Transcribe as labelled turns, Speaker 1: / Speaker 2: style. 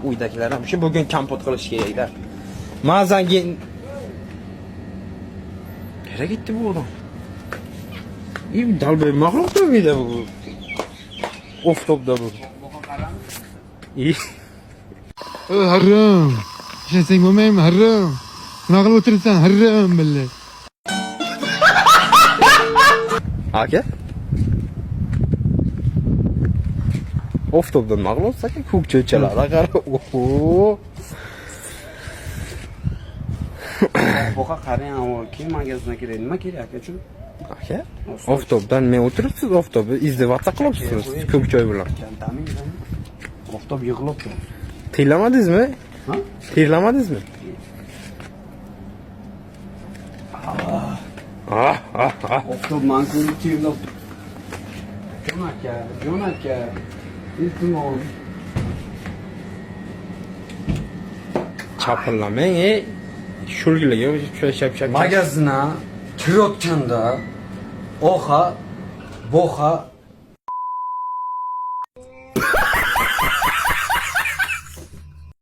Speaker 1: Uydakilar ham shu bugun kompot qilish keraklar. Mazangi nereye gitti bu adam? İyi dalbe mahluk da mıydı bu? Off top da bu. İyi.
Speaker 2: Haram. Sen olmayayım haram. Nakıl oturursan haram belli.
Speaker 1: Aka? Off topdan mag'lub olsak, ko'k cho'chalarga qara. Oho.
Speaker 3: Boqa qarang, o kim magazinga kiradi? Nima kerak aka uchun?
Speaker 1: Aka? Off topdan men o'tiribsiz, off topni izdivatsa qilyapsiz ko'k choy bilan.
Speaker 3: Oftob yig'ilibdi.
Speaker 1: Terlamadingizmi?
Speaker 3: Ha?
Speaker 1: Terlamadingizmi?
Speaker 3: Oftob man ko'rib terlab. Jon aka. İltimos.
Speaker 1: Chapillamang, shulgilarga shap.
Speaker 3: Magazina kirayotganda oha, boha